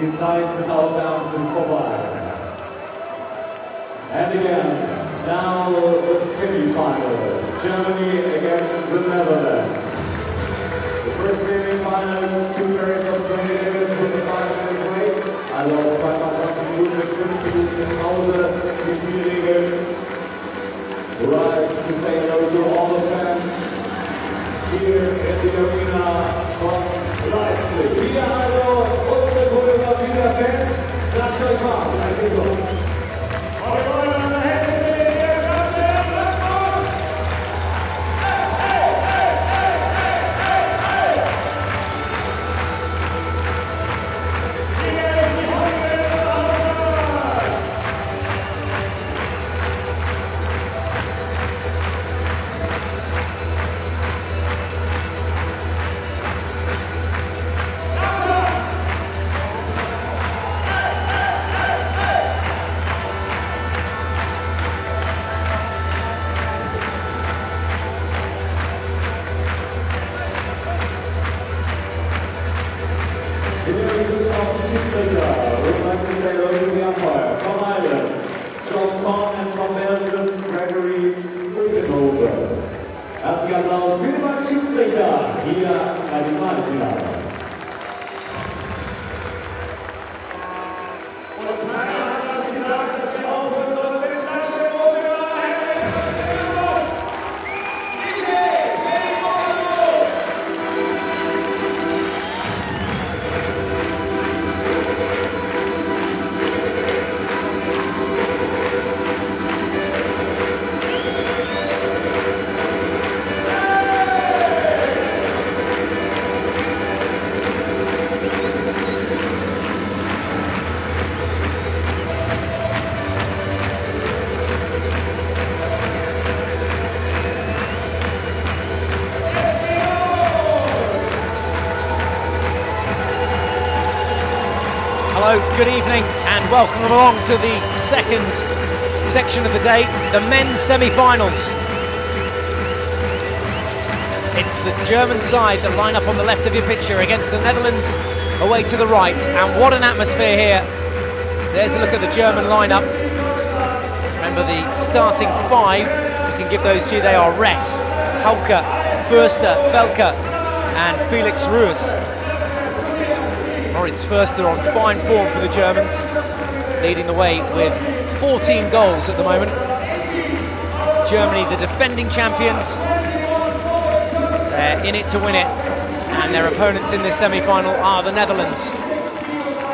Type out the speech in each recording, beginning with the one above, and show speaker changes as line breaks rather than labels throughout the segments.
Die Zeit des Aufwärms ist vorbei. And again, now the semi-final. Germany against the Netherlands. The first semi-final, two very tough 20 minutes with the 5-minute break. Also zweimal 20 Minuten mit 5 Minuten Pause. Die Spielregeln. Right to say hello to all the fans here in the arena from Leipzig. Hier also unsere Choreografie der Fans. Klatscht euch mal. Danke so. We'd like to say hello to the umpire from Ireland, Charles Conn, and from Belgium, Gregory Uitenhoven. Herzlichen Applaus für die beiden Schiedsrichter hier bei dem Halbfinale.
Hello, good evening and welcome along to the second section of the day, the men's semi-finals. It's the German side that line up on the left of your picture against the Netherlands away to the right, and what an atmosphere here. There's a look at the German lineup. Remember the starting five, you can give those to you, they are Ress, Hauke, Förster, Felke and Felix Ruiz. Moritz Förster on fine form for the Germans, leading the way with 14 goals at the moment. Germany, the defending champions, they're in it to win it, and their opponents in this semi-final are the Netherlands.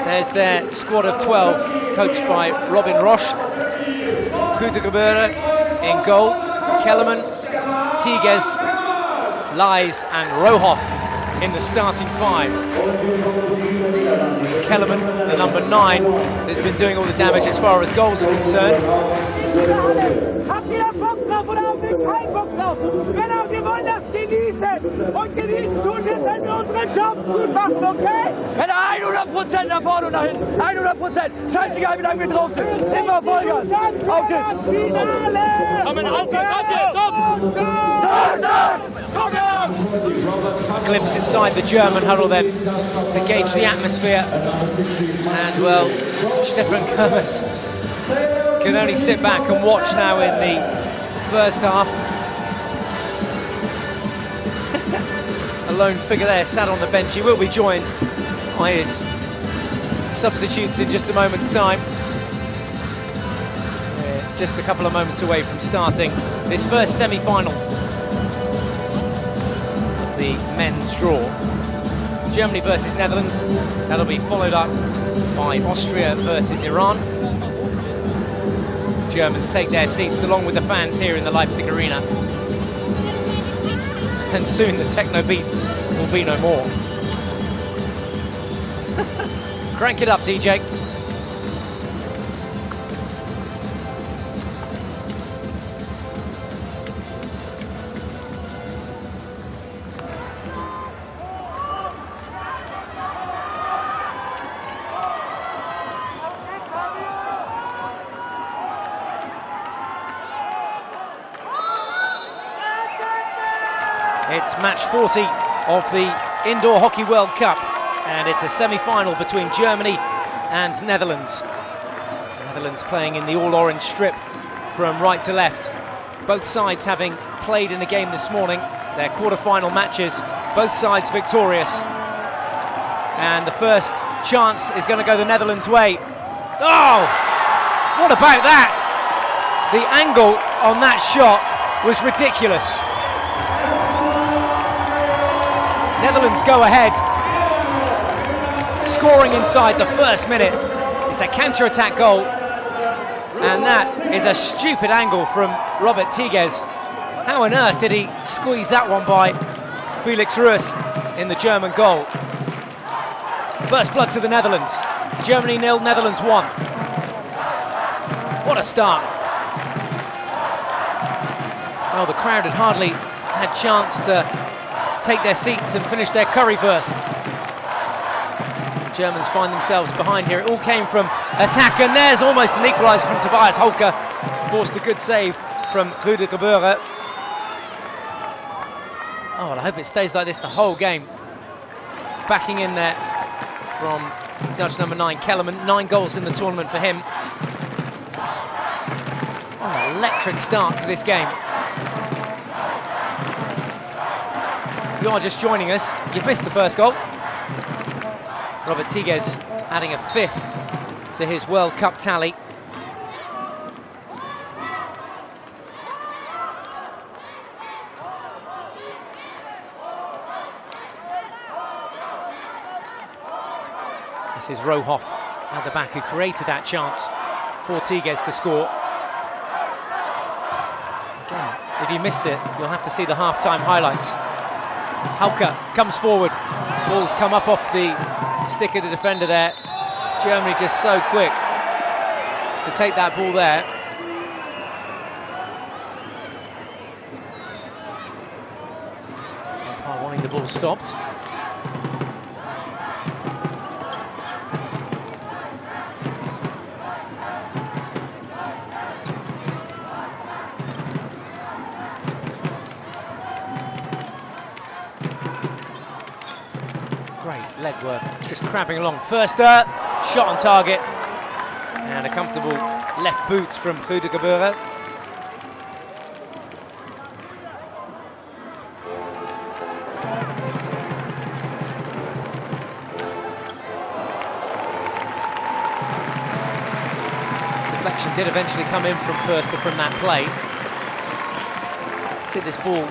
There's their squad of 12, coached by Robin Roche. Kutegebure in goal, Kellerman, Tigges, Leis and Rohoff in the starting five. It's Kellerman, the number 9, that's been doing all the damage as far as goals are concerned.
Habt ihr Bock drauf oder habt ihr keinen Bock drauf? Männer, wir wollen das genießen. Und genießen tun wir, wenn wir unsere Jobs gut machen, okay? Wenn 100% nach vorne und nach hinten. 100%. Scheißegal, wie lange wir drauf sind. Immer Vollgas. Auf geht's. Finale! Komm, auf geht's.
A glimpse inside the German huddle then to gauge the atmosphere, and well, Stefan Kurbas can only sit back and watch now in the first half. A lone figure there sat on the bench. He will be joined by his substitutes in just a moment's time. We're just a couple of moments away from starting this first semi-final. The men's draw. Germany versus Netherlands. That'll be followed up by Austria versus Iran. Germans take their seats along with the fans here in the Leipzig arena. And soon the techno beats will be no more. Crank it up, DJ. It's match 40 of the Indoor Hockey World Cup. and it's a semi-final between Germany and Netherlands. Netherlands playing in the all-orange strip from right to left. Both sides having played in a game this morning, their quarter-final matches, both sides victorious. And the first chance is going to go the Netherlands' way. Oh, what about that? The angle on that shot was ridiculous. Netherlands go ahead, scoring inside the first minute. It's a counter-attack goal, and that is a stupid angle from Robert Tigges. How on earth did he squeeze that one by Felix Ruiz in the German goal? First blood to the Netherlands. Germany 0, Netherlands 1. What a start. Well, the crowd had hardly had chance to take their seats and finish their currywurst. Germans find themselves behind here. It all came from attack, and there's almost an equaliser from Tobias Holke. Forced a good save from Rüdiger Böhre. Oh, well, I hope it stays like this the whole game. Backing in there from Dutch number 9, Kellerman. 9 goals in the tournament for him. Oh, an electric start to this game. If you are just joining us, you've missed the first goal. Robert Tigges adding a 5th to his World Cup tally. This is Rohoff at the back, who created that chance for Tigges to score. Again, if you missed it, you'll have to see the half-time highlights. Hauke comes forward. Ball's come up off the stick of the defender there. Germany just so quick to take that ball there. Umpire wanting the ball stopped. Great leg work, just cramping along. First shot on target, and a comfortable left boot from Rüdiger Böhre. Deflection did eventually come in from Förster from that play. See this ball,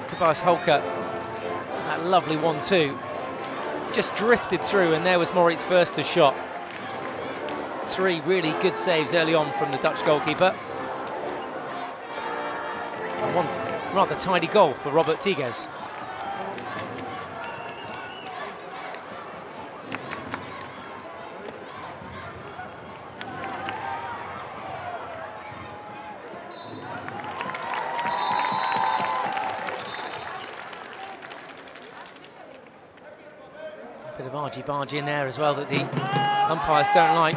Tobias Holke, that lovely 1-2. Just drifted through, and there was Moritz Förster's shot. 3 really good saves early on from the Dutch goalkeeper. One rather tidy goal for Robert Tigges. Bit of argy-bargy in there as well that the umpires don't like.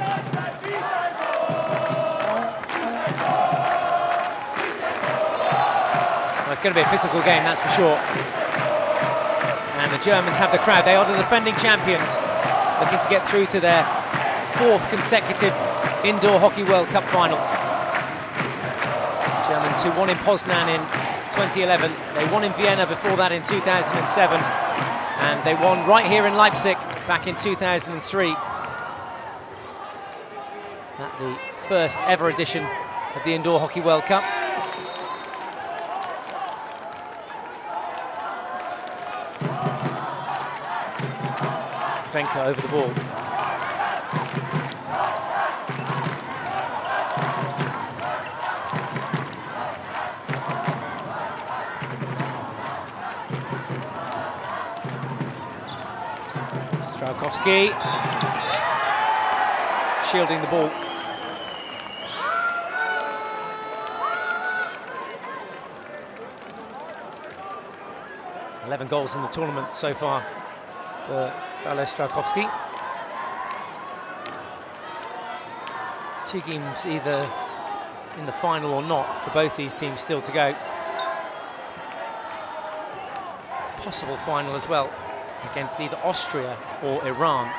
Well, it's going to be a physical game, that's for sure. And the Germans have the crowd. They are the defending champions, looking to get through to their 4th consecutive Indoor Hockey World Cup final. Germans who won in Poznan in 2011. They won in Vienna before that in 2007. And they won right here in Leipzig back in 2003. At the first ever edition of the Indoor Hockey World Cup. Venka over the ball. Strałkowski shielding the ball. $11 goals in the tournament so far for Paweł Strałkowski. 2 games either in the final or not for both these teams still to go. Possible final as well against either Austria or Iran.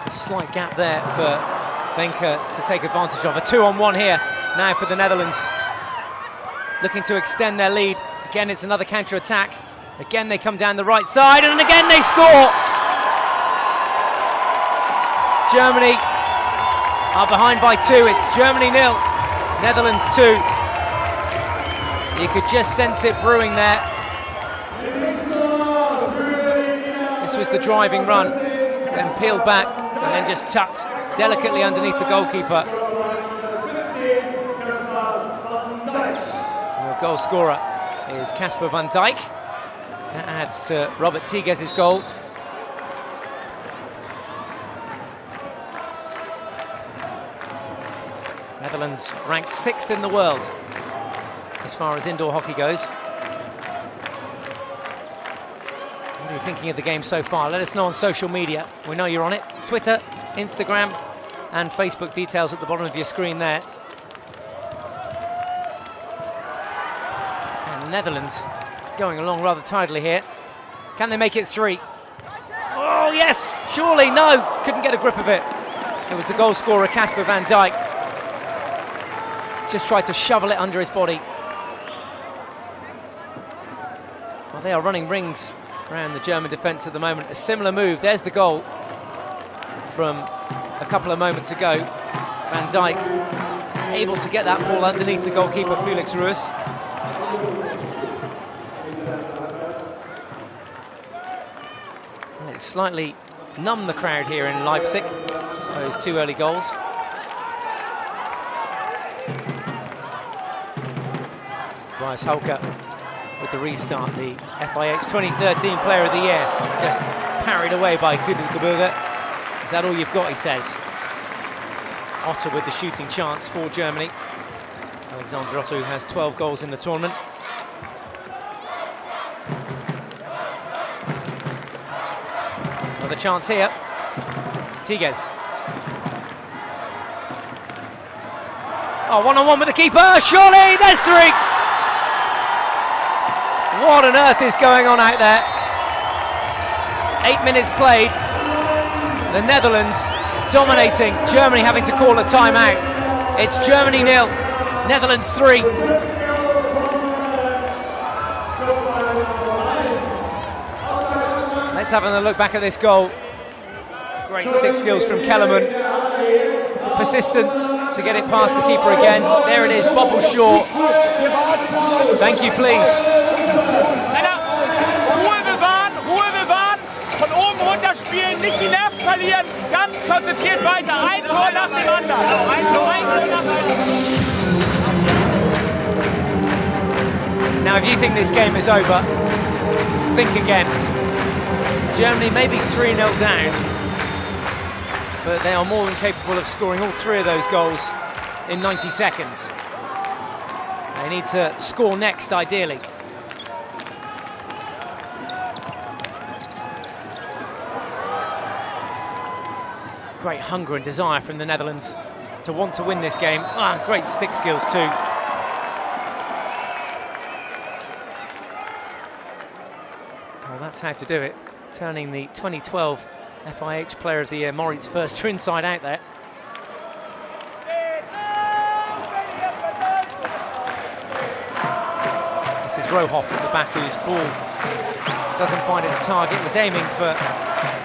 Slight gap there for Benke to take advantage of. A 2-on-1 here now for the Netherlands, looking to extend their lead. Again, it's another counter-attack. Again, they come down the right side, and again they score! Germany are behind by 2. It's Germany 0, Netherlands 2. You could just sense it brewing there. This was the driving run, then peeled back, and then just tucked delicately underneath the goalkeeper. And the goal scorer is Casper van Dijk. That adds to Robert Tigges' goal. Netherlands ranked 6th in the world as far as indoor hockey goes. What are you thinking of the game so far? Let us know on social media. We know you're on it. Twitter, Instagram, and Facebook. Details at the bottom of your screen there. And the Netherlands going along rather tidily here. Can they make it 3? Oh, yes! Surely, no! Couldn't get a grip of it. It was the goal scorer, Casper van Dijk. Just tried to shovel it under his body. Well, they are running rings around the German defence at the moment. A similar move. There's the goal from a couple of moments ago. Van Dijk able to get that ball underneath the goalkeeper, Felix Ruiz. Well, it's slightly numbed the crowd here in Leipzig, those 2 early goals. Tobias Hulke with the restart, the FIH 2013 Player of the Year, just parried away by Kudelgeberger. Is that all you've got, he says. Otto with the shooting chance for Germany. Alexander Otto has 12 goals in the tournament. Another chance here. Tigges. Oh, 1-on-1 with the keeper, surely, there's 3! What on earth is going on out there? 8 minutes played. The Netherlands dominating. Germany having to call a timeout. It's Germany 0, Netherlands 3. Let's have a look back at this goal. Great stick skills from Kellerman. Persistence to get it past the keeper again. There it is, bobble short. Thank you, please.
Ruhe bewahren, von oben runter spielen, nicht die Nerven verlieren, ganz konzentriert weiter, ein Tor nach dem anderen. Ein Tor nach dem anderen.
Now, if you think this game is over, think again. Germany may be 3-0 down, but they are more than capable of scoring all 3 of those goals in 90 seconds. They need to score next, ideally. Great hunger and desire from the Netherlands to want to win this game. Ah, great stick skills too. Well, that's how to do it. Turning the 2012 FIH Player of the Year, Moritz Förster, inside out there. This is Rohoff at the back, whose ball doesn't find its target. Was aiming for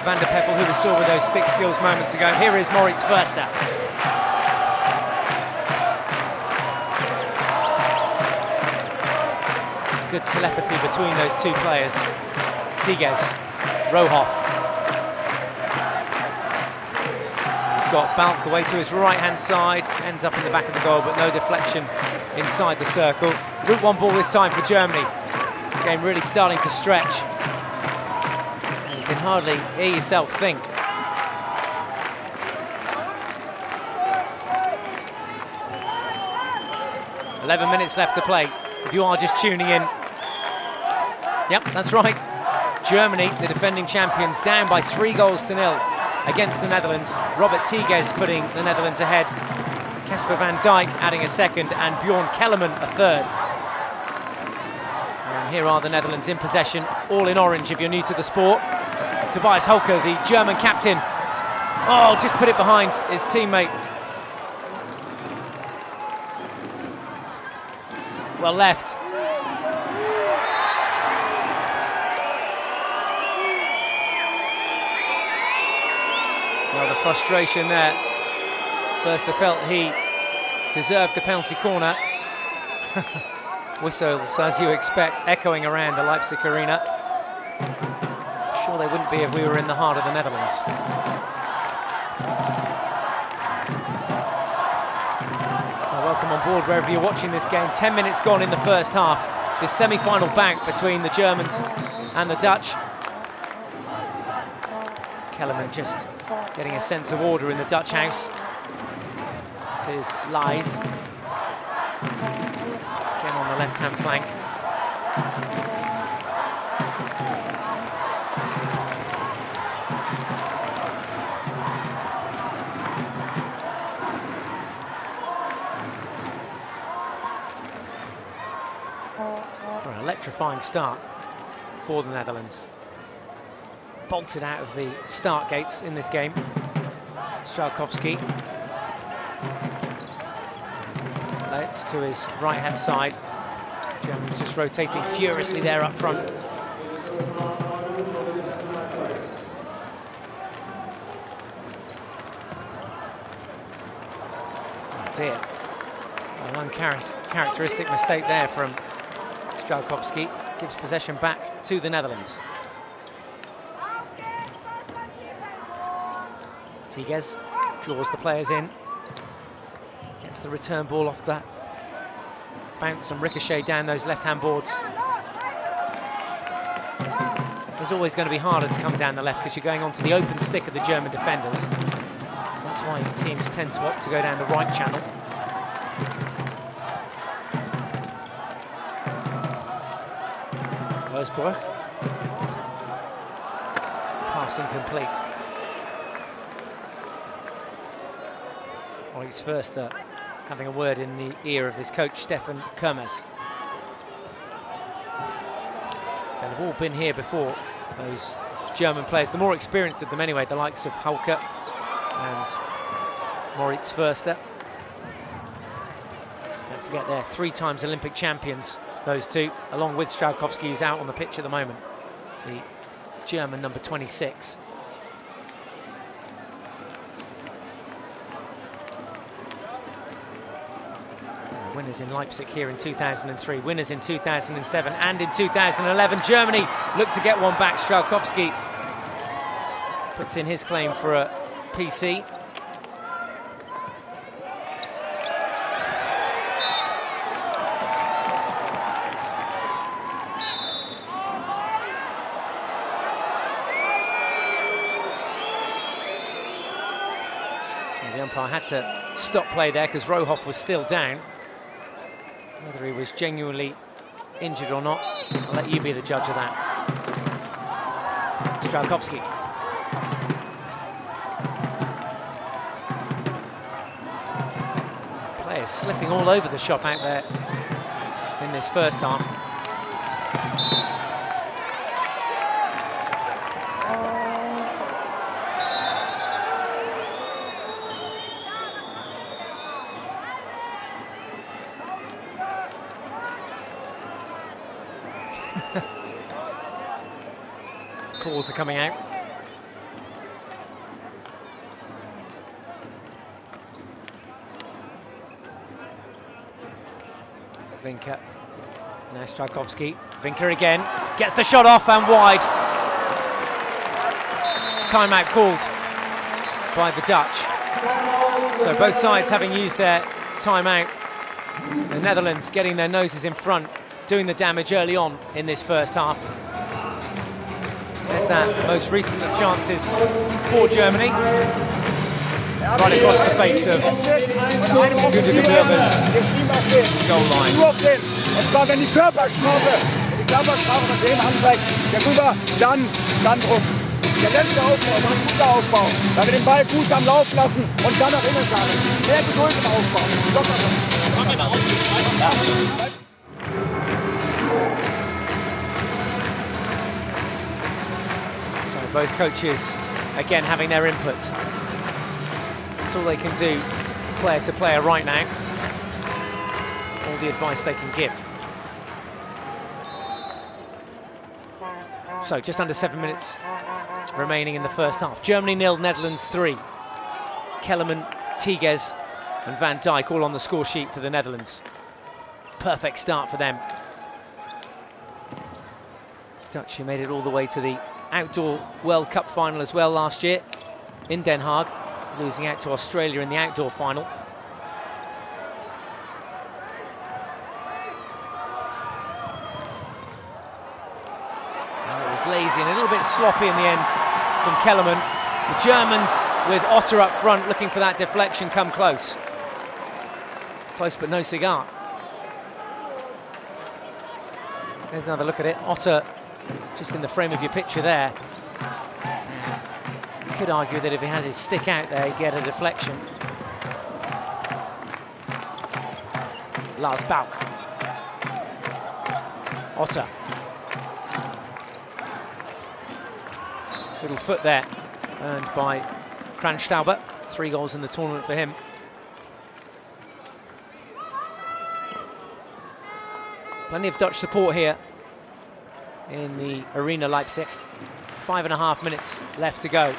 Van der Peppel, who we saw with those stick skills moments ago. Here is Moritz Förster. Good telepathy between those 2 players. Tigges, Rohoff. He's got Balk away to his right-hand side. Ends up in the back of the goal, but no deflection inside the circle. Route 1 ball this time for Germany. Game really starting to stretch. And you can hardly hear yourself think. 11 minutes left to play. If you are just tuning in, yep, that's right. Germany, the defending champions, down by 3-0 against the Netherlands. Robert Tigges putting the Netherlands ahead. Casper van Dijk adding a second, and Bjorn Kellerman a third. And here are the Netherlands in possession, all in orange if you're new to the sport. Tobias Hulke, the German captain. Oh, just put it behind his teammate. Well left. Well, the frustration there. Förster felt he deserved the penalty corner. Whistles, as you expect, echoing around the Leipzig arena. Sure they wouldn't be if we were in the heart of the Netherlands. Well, welcome on board wherever you're watching this game. 10 minutes gone in the first half. This semi-final bout between the Germans and the Dutch. Kellerman just getting a sense of order in the Dutch house. This is Lies. Again on the left-hand flank. An electrifying start for the Netherlands. Bolted out of the start gates in this game. Strzelkowski. Let's to his right-hand side. Germans just rotating furiously there up front. Oh dear. An uncharacteristic mistake there from Strzelkowski. Gives possession back to the Netherlands. Tigges draws the players in. Gets the return ball off that bounce and ricochet down those left-hand boards. It's always going to be harder to come down the left because you're going onto the open stick of the German defenders. So that's why teams tend to opt to go down the right channel. Rosbroek. Pass incomplete. Moritz Förster having a word in the ear of his coach, Stefan Kermes. They've all been here before, those German players, the more experienced of them anyway, the likes of Hulke and Moritz Förster. Don't forget they're 3 times Olympic champions, those two, along with Strzelkowski, who's out on the pitch at the moment, the German number 26. Winners in Leipzig here in 2003, winners in 2007 and in 2011. Germany look to get one back. Strzelkowski puts in his claim for a PC. And the umpire had to stop play there because Rohoff was still down. Whether he was genuinely injured or not, I'll let you be the judge of that. Strzelkowski. Players slipping all over the shop out there in this first half. Calls are coming out. Vinker. Now Strzelkowski. Vinker again. Gets the shot off and wide. Timeout called by the Dutch. So both sides having used their timeout. The Netherlands getting their noses in front, doing the damage early on in this first half. There's that most recent of chances for Germany. right across the face of Günter Gebürger's goal line.
Nur auf den. Und zwar, wenn die Körpersprache von dem anzeigt, der rüber, dann Druck. Der letzte Aufbau war ein guter Aufbau. Da wir den Ball gut am Lauf lassen und dann nach innen fahren. Mehr Geduld im Aufbau.
So both coaches again having their input. That's all they can do, player to player right now. All the advice they can give. So just under 7 minutes remaining in the first half. Germany 0, Netherlands 3. Kellerman, Tigges and Van Dijk all on the score sheet for the Netherlands. Perfect start for them. Dutch, who made it all the way to the outdoor World Cup final as well last year in Den Haag, losing out to Australia in the outdoor final. It was lazy and a little bit sloppy in the end from Kellerman. The Germans with Otter up front looking for that deflection come close. Close but no cigar. There's another look at it. Otter just in the frame of your picture there. You could argue that if he has his stick out there, he'd get a deflection. Lars Bauch. Otter. Little foot there, earned by Kranstauber. 3 goals in the tournament for him. Plenty of Dutch support here in the Arena Leipzig. 5.5 minutes left to go.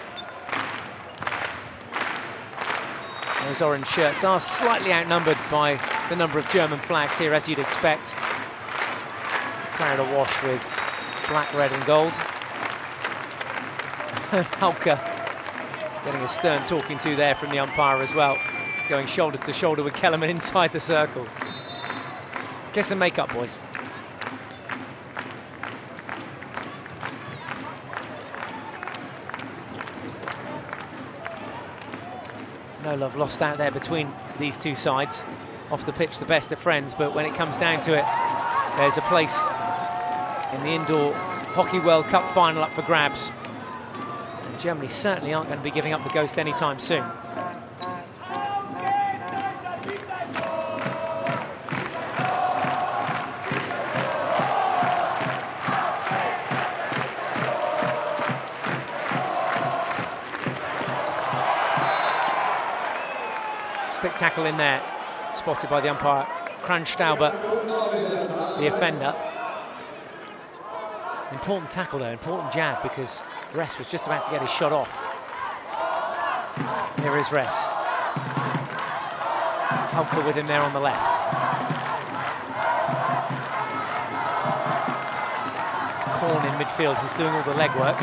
Those orange shirts are slightly outnumbered by the number of German flags here, as you'd expect. Carried awash with black, red and gold. Hauke getting a stern talking to there from the umpire as well, going shoulder to shoulder with Kellerman inside the circle. Get some makeup, boys. No love lost out there between these two sides. Off the pitch, the best of friends, but when it comes down to it, there's a place in the Indoor Hockey World Cup final up for grabs. And Germany certainly aren't going to be giving up the ghost anytime soon. Stick tackle in there, spotted by the umpire. Kranstauber, the offender. Important tackle there, important jab, because Ress was just about to get his shot off. Here is Ress. Hauke with him there on the left. Korn in midfield, who's doing all the legwork.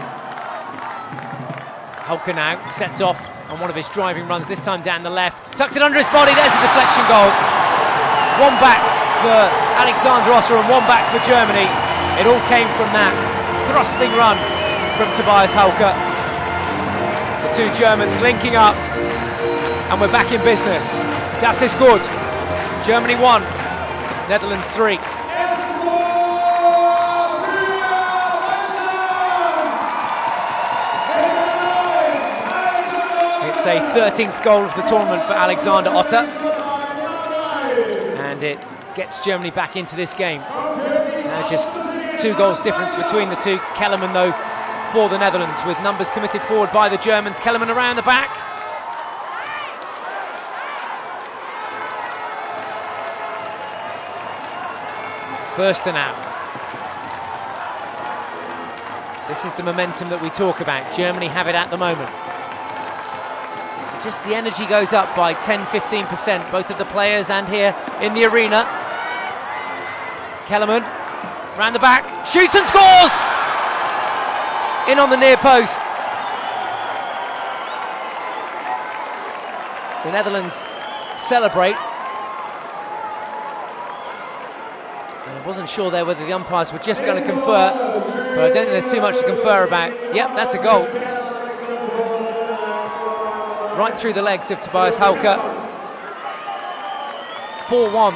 Hauke now sets off on one of his driving runs, this time down the left. Tucks it under his body, there's a deflection goal. One back for Alexander Otter and one back for Germany. It all came from that thrusting run from Tobias Hauke. The two Germans linking up, and we're back in business. Das ist gut. Germany 1, Netherlands 3. It's a 13th goal of the tournament for Alexander Otter, and it gets Germany back into this game. Now just 2 goals difference between the two. Kellerman though for the Netherlands, with numbers committed forward by the Germans. Kellerman around the back. Förster now. This is the momentum that we talk about. Germany have it at the moment. Just the energy goes up by 10-15%, both of the players and here in the arena. Kellerman, round the back, shoots and scores! In on the near post. The Netherlands celebrate. And I wasn't sure there whether the umpires were just going to confer, but I don't think there's too much to confer about. Yep, that's a goal. right through the legs of Tobias Hauke. 4-1.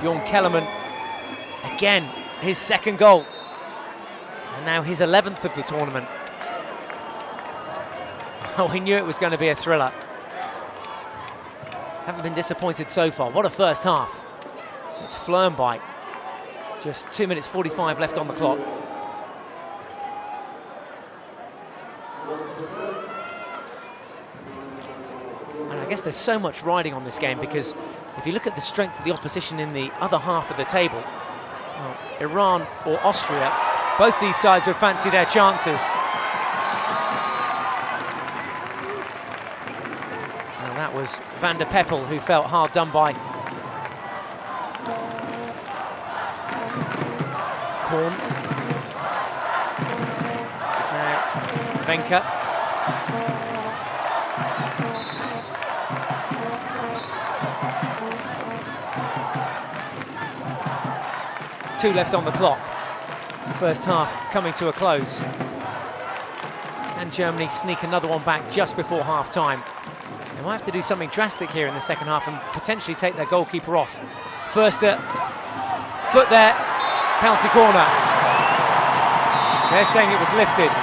Bjorn Kellerman, again, his second goal. And now his 11th of the tournament. Oh, we knew it was going to be a thriller. Haven't been disappointed so far. What a first half. It's Flernbite. Just 2 minutes 45 left on the clock. And I guess there's so much riding on this game, because if you look at the strength of the opposition in the other half of the table, well, Iran or Austria, both these sides would fancy their chances. And that was Van der Peppel who felt hard done by. Korn. This is now Venka. Two left on the clock. First half coming to a close. And Germany sneak another one back just before half-time. They might have to do something drastic here in the second half and potentially take their goalkeeper off. First foot there, penalty corner. They're saying it was lifted.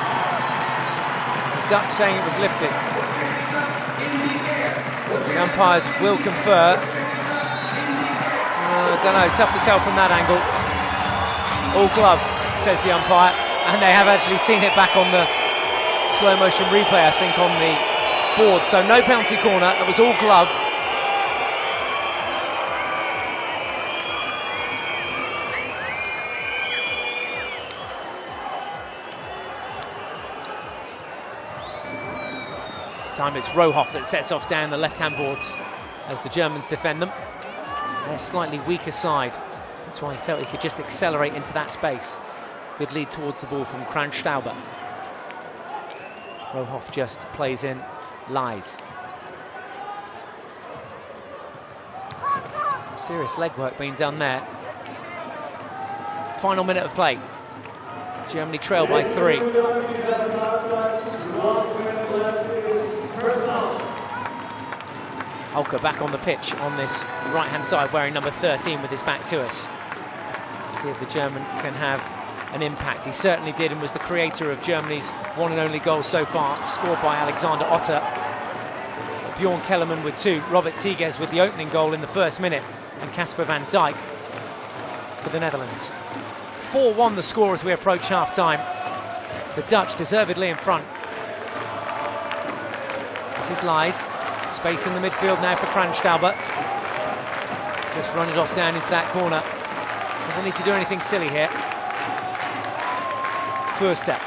The Dutch saying it was lifted. The umpires will confer. I don't know, tough to tell from that angle. All glove, says the umpire, and they have actually seen it back on the slow motion replay, I think, on the board. So no penalty corner, it was all glove. This time it's Rohoff that sets off down the left-hand boards as the Germans defend them. They're slightly weaker side. That's why he felt he could just accelerate into that space. Good lead towards the ball from Kranstauber. Rohoff just plays in, lies. Some serious legwork being done there. Final minute of play. Germany trail by 3. Hauke back on the pitch on this right-hand side, wearing number 13 with his back to us. See if the German can have an impact. He certainly did, and was the creator of Germany's one and only goal so far, scored by Alexander Otter. Bjorn Kellerman with 2, Robert Tigges with the opening goal in the first minute, and Casper van Dijk for the Netherlands. 4-1 the score as we approach half-time. The Dutch deservedly in front. This is Lies. Space in the midfield now for Kranstauber. Just run it off down into that corner. Doesn't need to do anything silly here. First step.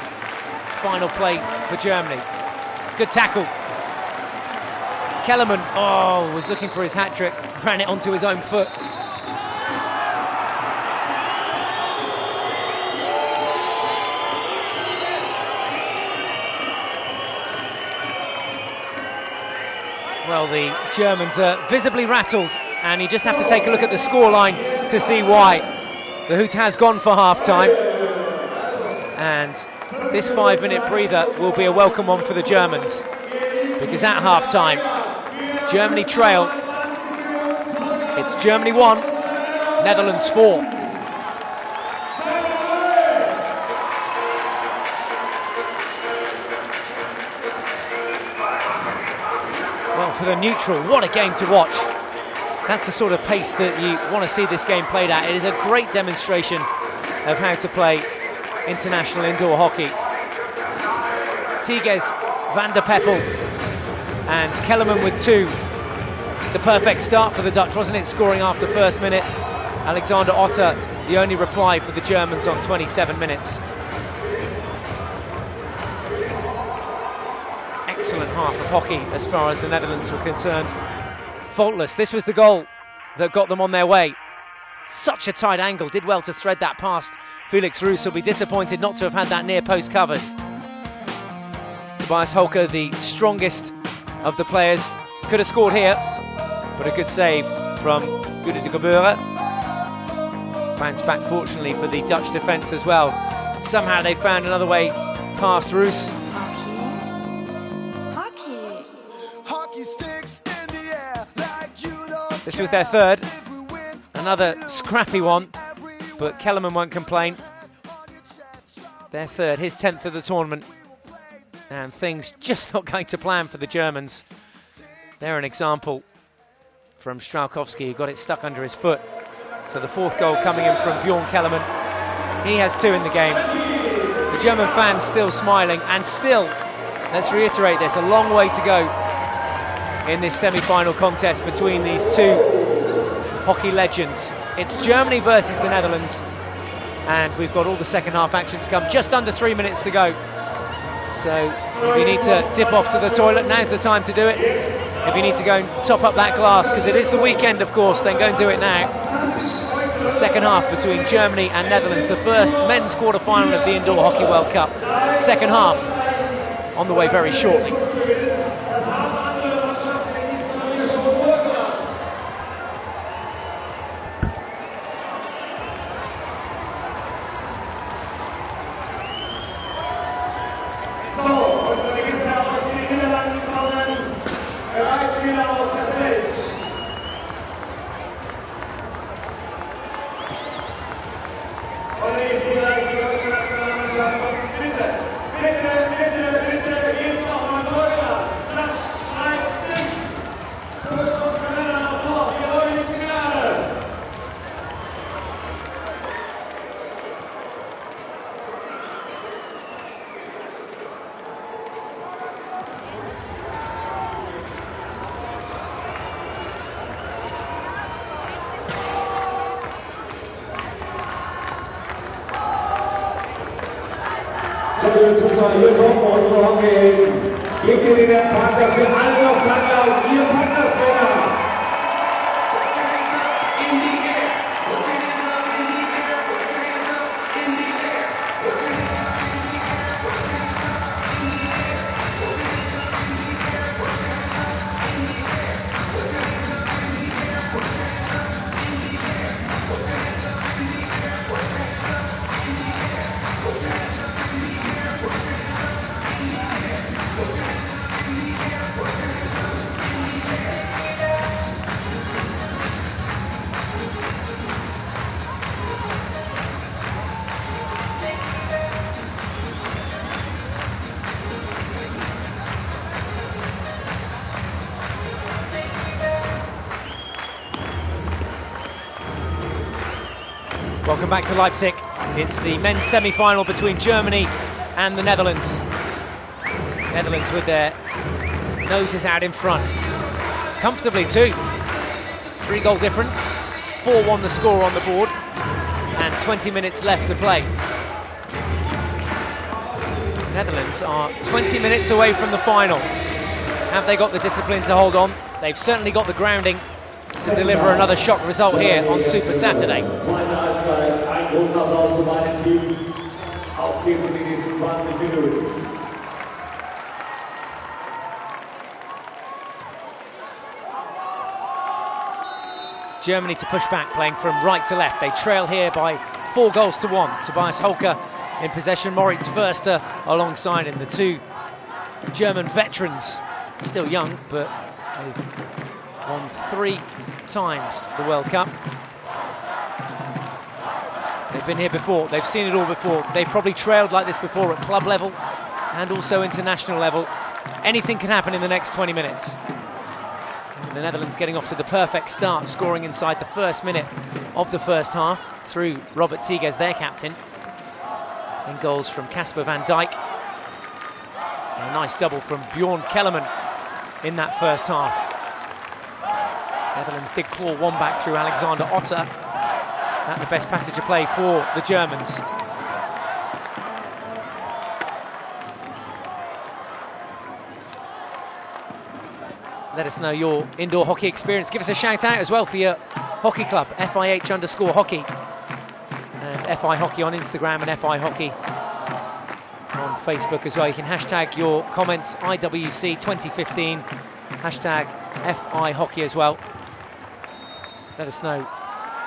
Final play for Germany. Good tackle. Kellerman, was looking for his hat-trick. Ran it onto his own foot. Well, the Germans are visibly rattled, and you just have to take a look at the scoreline to see why. The hoot has gone for half-time, and this 5-minute breather will be a welcome one for the Germans, because at half-time, Germany trail. It's Germany 1, Netherlands 4. Well, for the neutral, what a game to watch. That's the sort of pace that you want to see this game played at. It is a great demonstration of how to play international indoor hockey. Tigges, Van der Peppel and Kellerman with 2. The perfect start for the Dutch, wasn't it? Scoring after first minute. Alexander Otter, the only reply for the Germans on 27 minutes. Excellent half of hockey as far as the Netherlands were concerned. Faultless. This was the goal that got them on their way. Such a tight angle, did well to thread that past Felix Roos. Will be disappointed not to have had that near post covered. Tobias Hauke, the strongest of the players, could have scored here, but a good save from Gude de Gebure. Bounce back fortunately for the Dutch defence as well. Somehow they found another way past Roos. This was their third, another scrappy one, but Kellerman won't complain. Their third, his 10th of the tournament, and things just not going to plan for the Germans. They're an example from Strałkowski, who got it stuck under his foot. So the fourth goal coming in from Bjorn Kellerman. He has 2 in the game. The German fans still smiling, and still, let's reiterate this, a long way to go in this semi-final contest between these two hockey legends. It's Germany versus the Netherlands, and we've got all the second half action to come. Just under 3 minutes to go. So if you need to dip off to the toilet, now's the time to do it. If you need to go and top up that glass, because it is the weekend, of course, then go and do it now. The second half between Germany and Netherlands, the first men's quarter-final of the Indoor Hockey World Cup. Second half on the way very shortly.
Zuschauer, hier kommen unsere Hockeyhelden. Gebt ihr den Tag, dass wir alle auf Langlauf ihr Partnertrainer.
Welcome back to Leipzig. It's the men's semi-final between Germany and the Netherlands. Netherlands with their noses out in front. Comfortably too. 3-goal difference, 4-1 the score on the board, and 20 minutes left to play. Netherlands are 20 minutes away from the final. Have they got the discipline to hold on? They've certainly got the grounding to deliver another shock result here on Super Saturday.
Ein großer Applaus für beide Teams. Auf geht's in die nächsten 20 Minuten.
Germany to push back, playing from right to left. They trail here by 4-1. Tobias Holker in possession. Moritz Förster alongside him. The two German veterans, still young, but they've won 3 times the World Cup. They've been here before, they've seen it all before. They've probably trailed like this before at club level and also international level. Anything can happen in the next 20 minutes. And the Netherlands getting off to the perfect start, scoring inside the first minute of the first half through Robert Tigges, their captain. And goals from Casper van Dijk. And a nice double from Bjorn Kellerman in that first half. Netherlands did claw one back through Alexander Otter. At the best passage of play for the Germans. Let us know your indoor hockey experience. Give us a shout out as well for your hockey club, FIH_hockey. And FI Hockey on Instagram and FI Hockey on Facebook as well. You can hashtag your comments, IWC 2015, hashtag FI Hockey as well. Let us know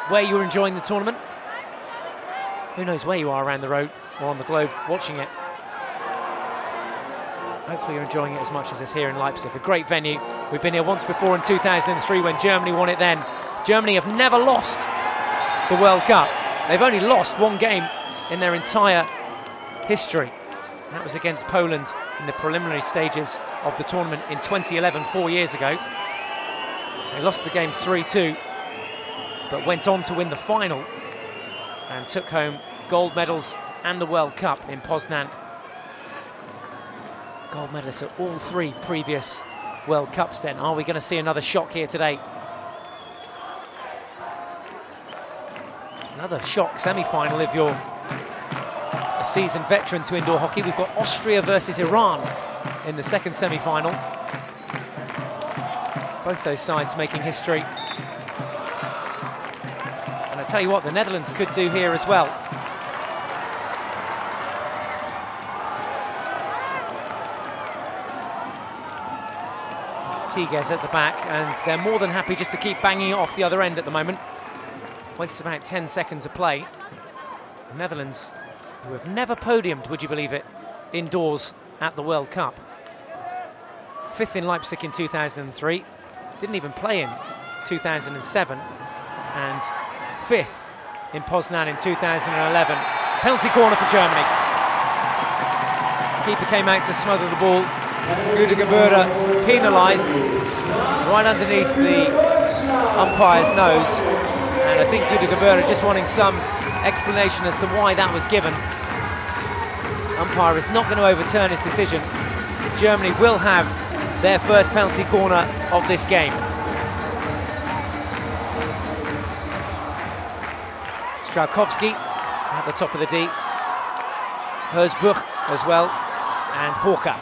where you're enjoying the tournament. Who knows where you are around the road or on the globe watching it. Hopefully you're enjoying it as much as us here in Leipzig. A great venue. We've been here once before in 2003 when Germany won it then. Germany have never lost the World Cup. They've only lost one game in their entire history. That was against Poland in the preliminary stages of the tournament in 2011, 4 years ago. They lost the game 3-2, but went on to win the final and took home gold medals and the World Cup in Poznan. Gold medalists at all 3 previous World Cups then. Are we going to see another shock here today? It's another shock semi-final if you're a seasoned veteran to indoor hockey. We've got Austria versus Iran in the second semi-final. Both those sides making history. And I tell you what, the Netherlands could do here as well. Tigges at the back, and they're more than happy just to keep banging it off the other end at the moment. Wastes about 10 seconds of play. The Netherlands, who have never podiumed, would you believe it, indoors at the World Cup. 5th in Leipzig in 2003, didn't even play in 2007, and 5th in Poznan in 2011. Penalty corner for Germany. Keeper came out to smother the ball. Gude Gebauer penalised right underneath the umpire's nose, and I think Gude Gebauer just wanting some explanation as to why that was given. Umpire is not going to overturn his decision. Germany will have their first penalty corner of this game. Strauchowski at the top of the D, Hersbuch as well, and Hawker.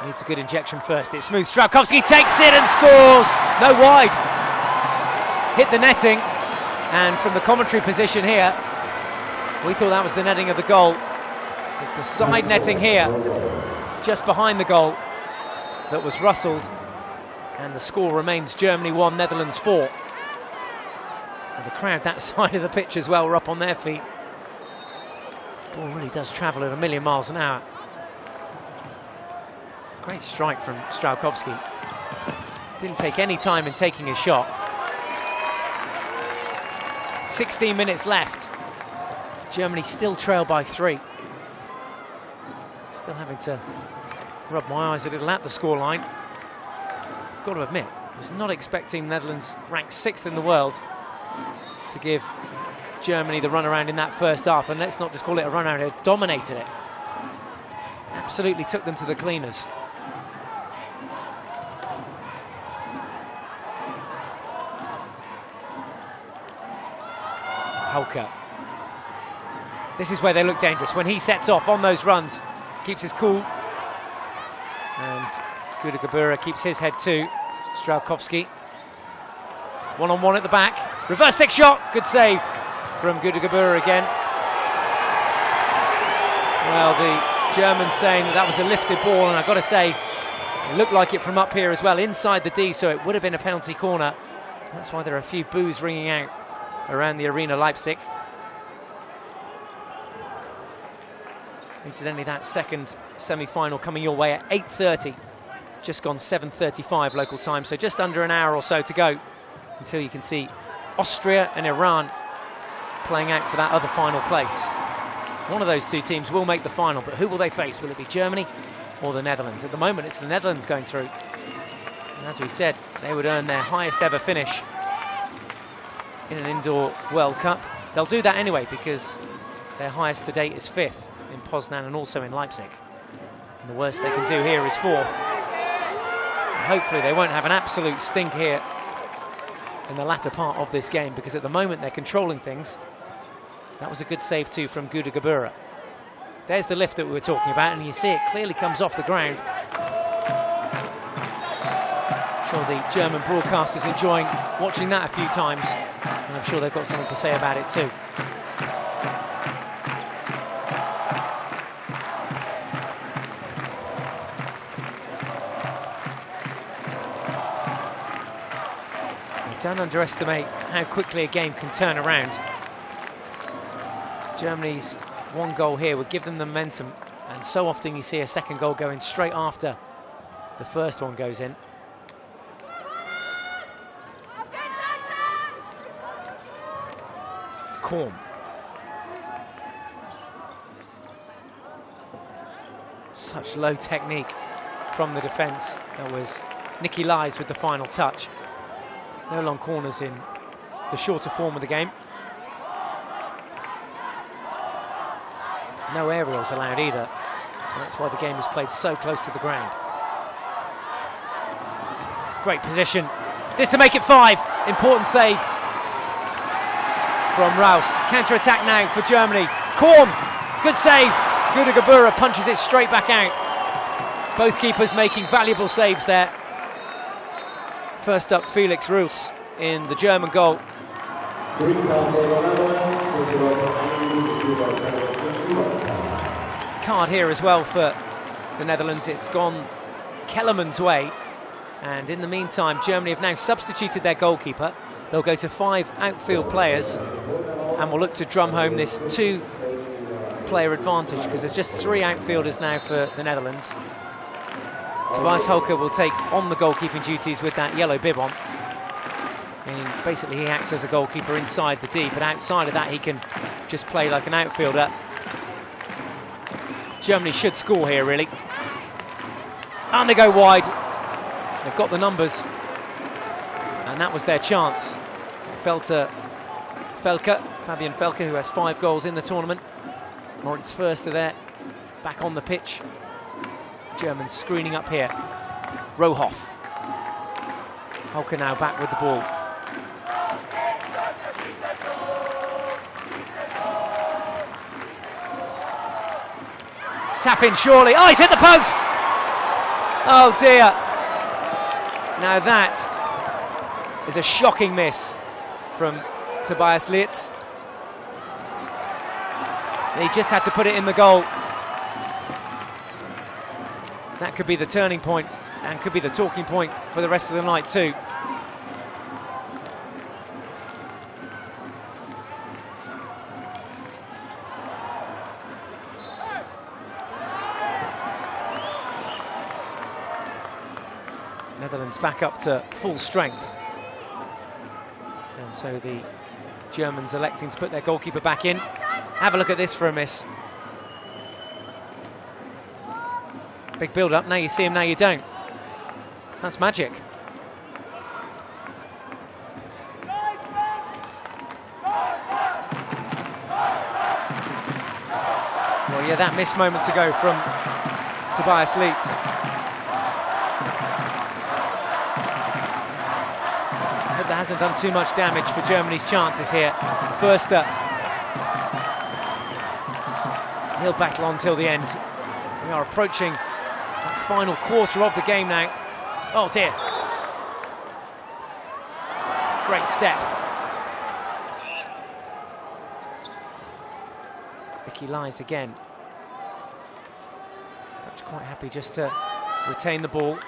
Needs a good injection first. It's smooth. Strauchowski takes it and scores. No wide. Hit the netting. And from the commentary position here, we thought that was the netting of the goal. It's the side netting here, just behind the goal, that was rustled. And the score remains Germany 1, Netherlands 4. And the crowd that side of the pitch as well were up on their feet. The ball really does travel at 1,000,000 miles an hour. Great strike from Strauchowski. Didn't take any time in taking his shot. 16 minutes left. Germany still trail by 3. Still having to rub my eyes a little at the scoreline. I've got to admit, I was not expecting Netherlands, ranked 6th in the world, to give Germany the runaround in that first half. And let's not just call it a runaround, they dominated it. Absolutely took them to the cleaners. Hauke. This is where they look dangerous, when he sets off on those runs, keeps his cool. And Gude Gebauer keeps his head too. Strauchowski. One-on-one at the back. Reverse stick shot. Good save from Gude Gebauer again. Well, the Germans saying that was a lifted ball, and I've got to say, it looked like it from up here as well, inside the D, so it would have been a penalty corner. That's why there are a few boos ringing out around the arena Leipzig. Incidentally, that second semi-final coming your way at 8:30. Just gone 7:35 local time, so just under an hour or so to go until you can see Austria and Iran playing out for that other final place. One of those two teams will make the final, but who will they face? Will it be Germany or the Netherlands? At the moment, it's the Netherlands going through. And as we said, they would earn their highest ever finish in an indoor World Cup. They'll do that anyway because their highest to date is 5th in Poznan and also in Leipzig. And the worst they can do here is 4th. And hopefully they won't have an absolute stink here in the latter part of this game, because at the moment they're controlling things. That was a good save too from Gude Gebauer. There's the lift that we were talking about, and you see it clearly comes off the ground. I'm sure the German broadcasters enjoying watching that a few times, and I'm sure they've got something to say about it too. Don't underestimate how quickly a game can turn around. Germany's one goal here would give them the momentum, and so often you see a second goal going straight after the first one goes in. Korn. Such low technique from the defence. That was Nicky Lies with the final touch. No long corners in the shorter form of the game. No aerials allowed either, so that's why the game is played so close to the ground. Great position. This to make it 5. Important save from Raus. Counter-attack now for Germany. Korn, good save. Gudegabura punches it straight back out. Both keepers making valuable saves there. First up, Felix Raus in the German goal. Card here as well for the Netherlands. It's gone Kellerman's way, and in the meantime Germany have now substituted their goalkeeper. They'll go to 5 outfield players and will look to drum home this 2-player advantage, because there's just 3 outfielders now for the Netherlands. Tobias Hulke will take on the goalkeeping duties with that yellow bib on. And basically he acts as a goalkeeper inside the D, but outside of that he can just play like an outfielder. Germany should score here, really. And they go wide. They've got the numbers. And that was their chance. Fabian Felke, who has 5 goals in the tournament. Moritz Förster there, back on the pitch. Germans screening up here. Rohoff. Hulke now back with the ball. Tap in, surely. Oh, he's hit the post! Oh dear. Now that is a shocking miss from Tobias Lietz. He just had to put it in the goal. That could be the turning point and could be the talking point for the rest of the night too. Netherlands back up to full strength. And so the Germans electing to put their goalkeeper back in. Have a look at this for a miss. Big build-up, now you see him, now you don't. That's magic. Well, yeah, that missed moments ago from Tobias Lietz. That hasn't done too much damage for Germany's chances here. Förster. He'll battle on till the end. We are approaching that final quarter of the game now. Oh dear. Great step. Nicky Lies again. Dutch quite happy just to retain the ball.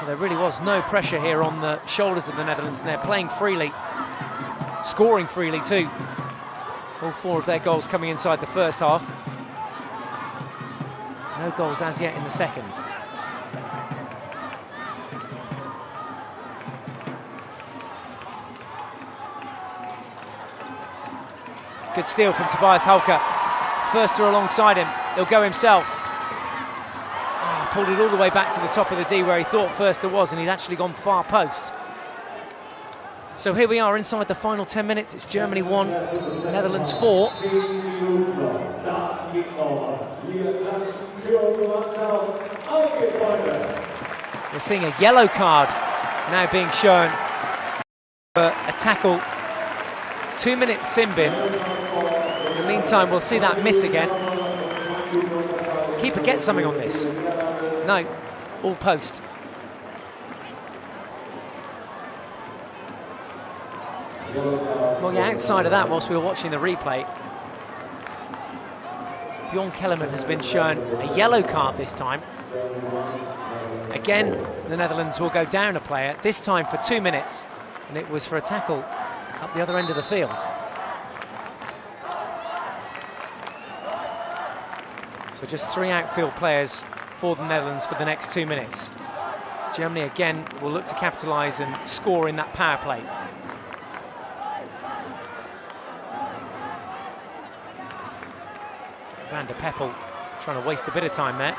There really was no pressure here on the shoulders of the Netherlands, and they're playing freely, scoring freely too. All 4 of their goals coming inside the first half. No goals as yet in the second. Good steal from Tobias Hulke. Förster alongside him, he'll go himself. Pulled it all the way back to the top of the D where he thought Förster was, and he'd actually gone far post. So here we are inside the final 10 minutes. It's Germany 1, Netherlands 4. We're seeing a yellow card now being shown for a tackle. 2-minute sin bin. In the meantime, we'll see that miss again. Keeper gets something on this. No, all post. Well, yeah, outside of that, whilst we were watching the replay, Bjorn Kellerman has been shown a yellow card this time. Again, the Netherlands will go down a player, this time for 2 minutes, and it was for a tackle up the other end of the field. So just 3 outfield players for the Netherlands for the next 2 minutes. Germany again will look to capitalise and score in that power play. Van der Peppel trying to waste a bit of time there.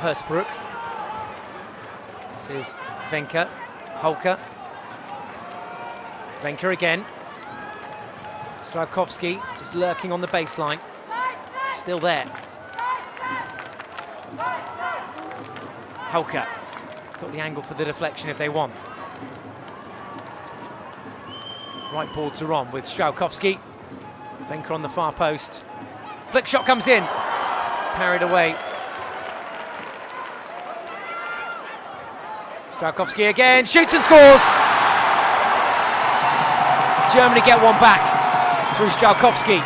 Hersbruck. This is Wencker. Hulker. Wencker again. Strzelkowski just lurking on the baseline. Still there. Hulker. Got the angle for the deflection if they want. Right ball to Ron with Strzelkowski. Wencker on the far post. Flick shot comes in. Parried away. Strzelkowski again. Shoots and scores. Germany get one back through Strzelkowski.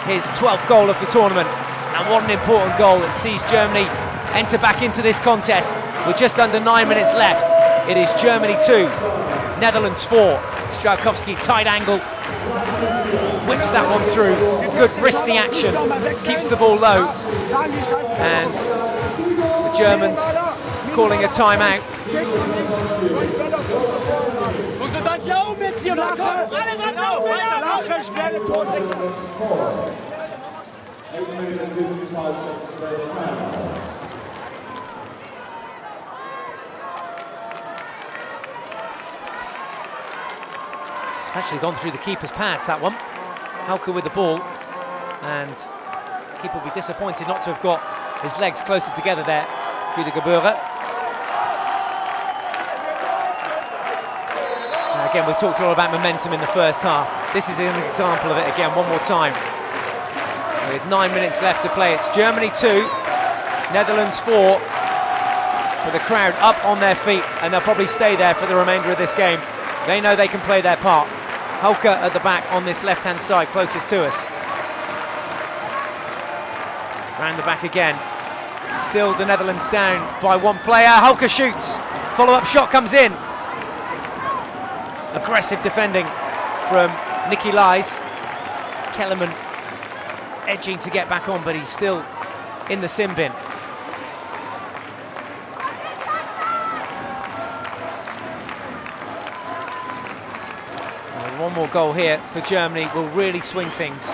His 12th goal of the tournament. And what an important goal. It sees Germany enter back into this contest with just under 9 minutes left. It is Germany 2, Netherlands 4. Strzelkowski, tight angle, whips that one through. Good wristy action, keeps the ball low. And the Germans calling a timeout. It's actually gone through the keeper's pads, that one. Hauke with the ball, and the keeper will be disappointed not to have got his legs closer together there. Güdegebühre. Again, we've talked all about momentum in the first half. This is an example of it again, one more time. With 9 minutes left to play, it's Germany 2, Netherlands 4. With the crowd up on their feet, and they'll probably stay there for the remainder of this game. They know they can play their part. Hauke at the back on this left-hand side, closest to us. Round the back again. Still the Netherlands down by 1 player. Hauke shoots. Follow-up shot comes in. Aggressive defending from Nicky Lies. Kellerman edging to get back on, but he's still in the sin bin. One more goal here for Germany will really swing things.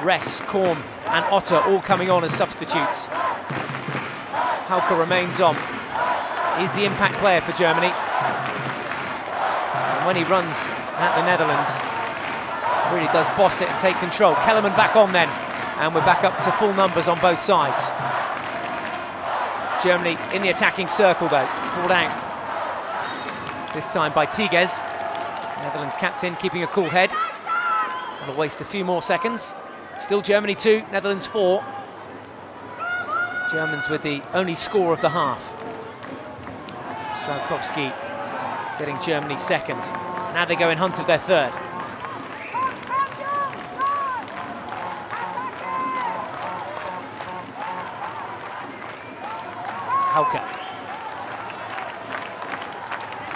Ress, Korn and Otter all coming on as substitutes. Hauke remains on. He's the impact player for Germany. And when he runs at the Netherlands, really does boss it and take control. Kellerman back on then, and we're back up to full numbers on both sides. Germany in the attacking circle though, pulled out. This time by Tigges. Netherlands captain keeping a cool head. That'll waste a few more seconds. Still Germany 2, Netherlands 4. Germans with the only score of the half. Strzelkowski getting Germany second. Now they go in hunt of their third. Hauke.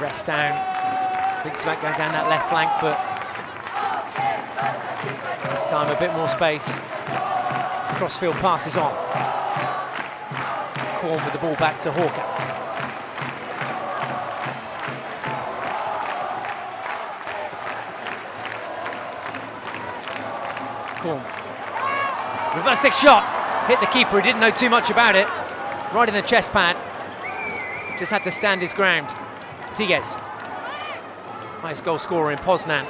Rest down. Big smack going down that left flank, but this time a bit more space. Crossfield passes on. Korn with the ball back to Hauke. Korn. Reverse stick shot. Hit the keeper, he didn't know too much about it. Right in the chest pad. Just had to stand his ground. Tigges. Highest goal scorer in Poznan.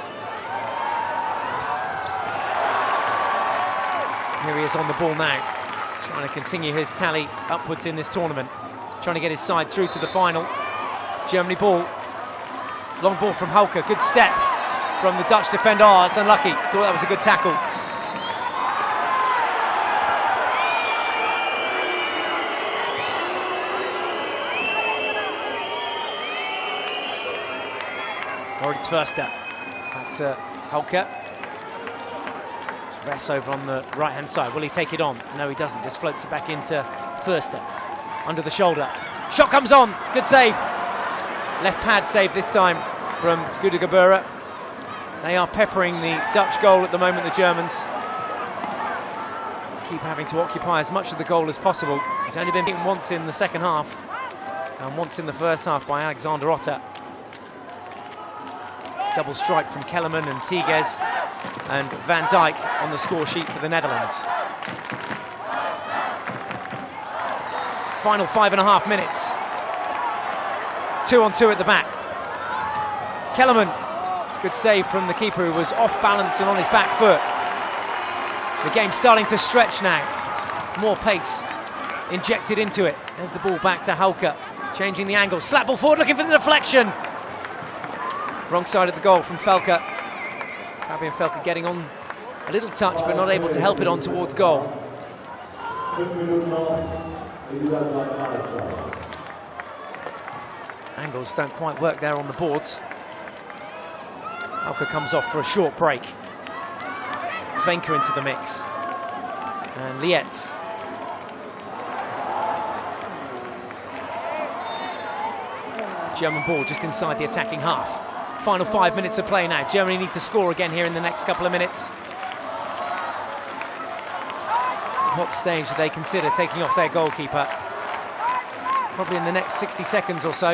Here he is on the ball now, trying to continue his tally upwards in this tournament, trying to get his side through to the final. Germany ball, long ball from Hauke, good step from the Dutch defender. Oh, that's unlucky, thought that was a good tackle. Moritz Förster back to Hauke. It's Ress over on the right-hand side. Will he take it on? No, he doesn't. Just floats it back into Förster. Under the shoulder. Shot comes on. Good save. Left pad save this time from Gudegebura. They are peppering the Dutch goal at the moment, the Germans. Keep having to occupy as much of the goal as possible. He's only been beaten once in the second half and once in the first half by Alexander Otter. Double strike from Kellerman and Tigges and Van Dijk on the score sheet for the Netherlands. Final 5.5 minutes. 2-on-2 at the back. Kellerman, good save from the keeper who was off balance and on his back foot. The game's starting to stretch now. More pace injected into it. There's the ball back to Hauke, changing the angle. Slap ball forward, looking for the deflection. Wrong side of the goal from Felke. Fabian Felke getting on a little touch, but not able to help it on towards goal. Angles don't quite work there on the boards. Hauke comes off for a short break. Venker into the mix. And Lietz. German ball just inside the attacking half. Final 5 minutes of play now. Germany need to score again here in the next couple of minutes. What stage do they consider taking off their goalkeeper? Probably in the next 60 seconds or so.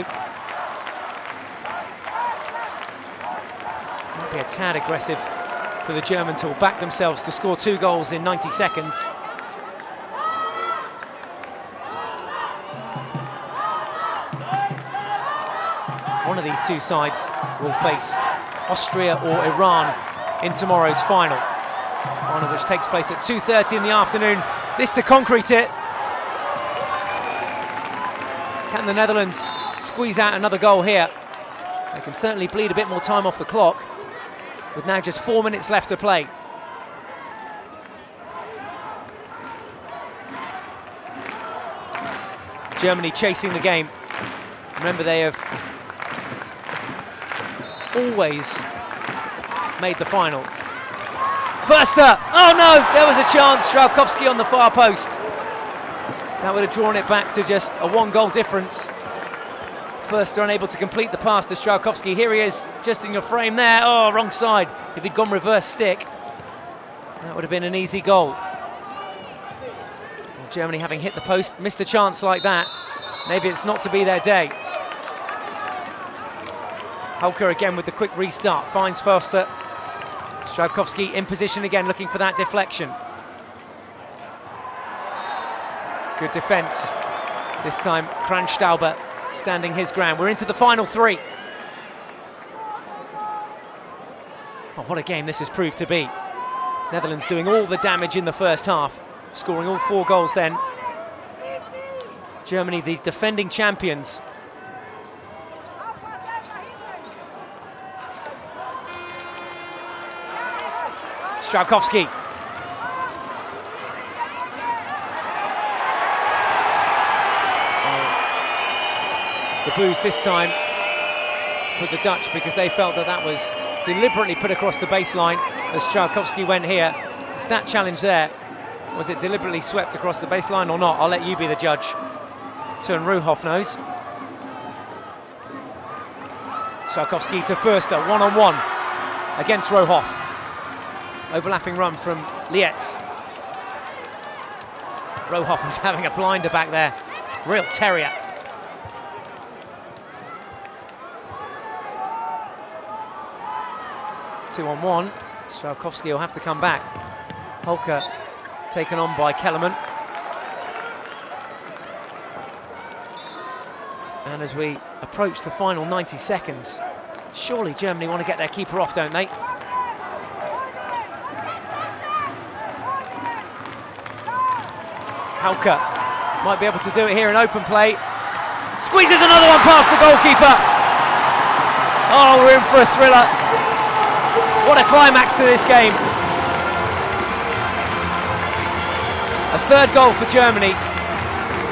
Might be a tad aggressive for the Germans, who will back themselves to score 2 goals in 90 seconds. One of these two sides will face Austria or Iran in tomorrow's final. Final which takes place at 2:30 in the afternoon. This to concrete it. Can the Netherlands squeeze out another goal here? They can certainly bleed a bit more time off the clock, with now just 4 minutes left to play. Germany chasing the game. Remember, they have always made the final. Förster! Oh no! There was a chance. Strauchowski on the far post. That would have drawn it back to just a 1-goal difference. Förster unable to complete the pass to Strauchowski. Here he is, just in your frame there. Oh, wrong side. If he'd gone reverse stick, that would have been an easy goal. Well, Germany, having hit the post, missed a chance like that. Maybe it's not to be their day. Hauke again with the quick restart. Finds Förster. Strauchowski in position again, looking for that deflection. Good defence. This time, Kranstauber standing his ground. We're into the final 3. Oh, what a game this has proved to be. Netherlands doing all the damage in the first half, scoring all 4 goals then. Germany, the defending champions. Strauchowski. The boos this time for the Dutch, because they felt that that was deliberately put across the baseline as Strauchowski went here. It's that challenge there. Was it deliberately swept across the baseline or not? I'll let you be the judge. Turn Ruhoff knows. Strauchowski to Förster, 1-on-1 against Ruhoff. Overlapping run from Lietz. Ruhoff was having a blinder back there. Real terrier. Two-on-one. Strauchowski will have to come back. Hauke taken on by Kellerman. And as we approach the final 90 seconds, surely Germany want to get their keeper off, don't they? Hauke might be able to do it here in open play. Squeezes another one past the goalkeeper. Oh, we're in for a thriller. What a climax to this game. A 3rd goal for Germany.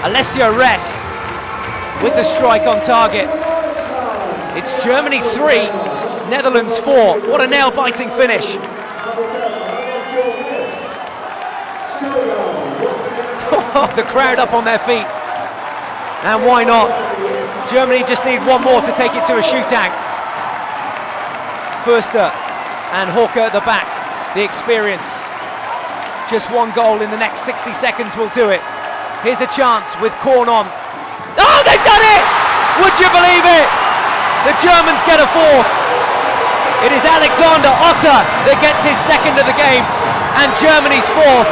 Alessio Ress with the strike on target. It's Germany 3, Netherlands 4. What a nail-biting finish. The crowd up on their feet. And why not? Germany just need one more to take it to a shootout. Förster and Hawker at the back, the experience. Just one goal in the next 60 seconds will do it. Here's a chance with Korn on. Oh, they've done it! Would you believe it? The Germans get a fourth. It is Alexander Otter that gets his second of the game, and Germany's fourth.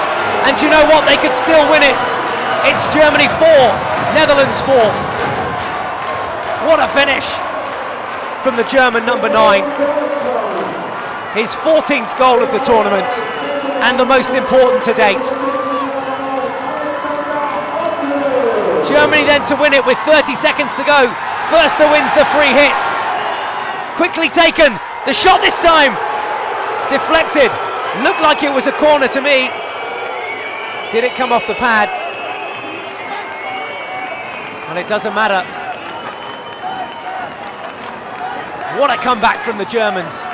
And do you know what? They could still win it. It's Germany 4, Netherlands 4. What a finish from the German number 9. His 14th goal of the tournament, and the most important to date. Germany then to win it with 30 seconds to go. Förster wins the free hit. Quickly taken. The shot this time deflected. Looked like it was a corner to me. Did it come off the pad? And it doesn't matter. What a comeback from the Germans.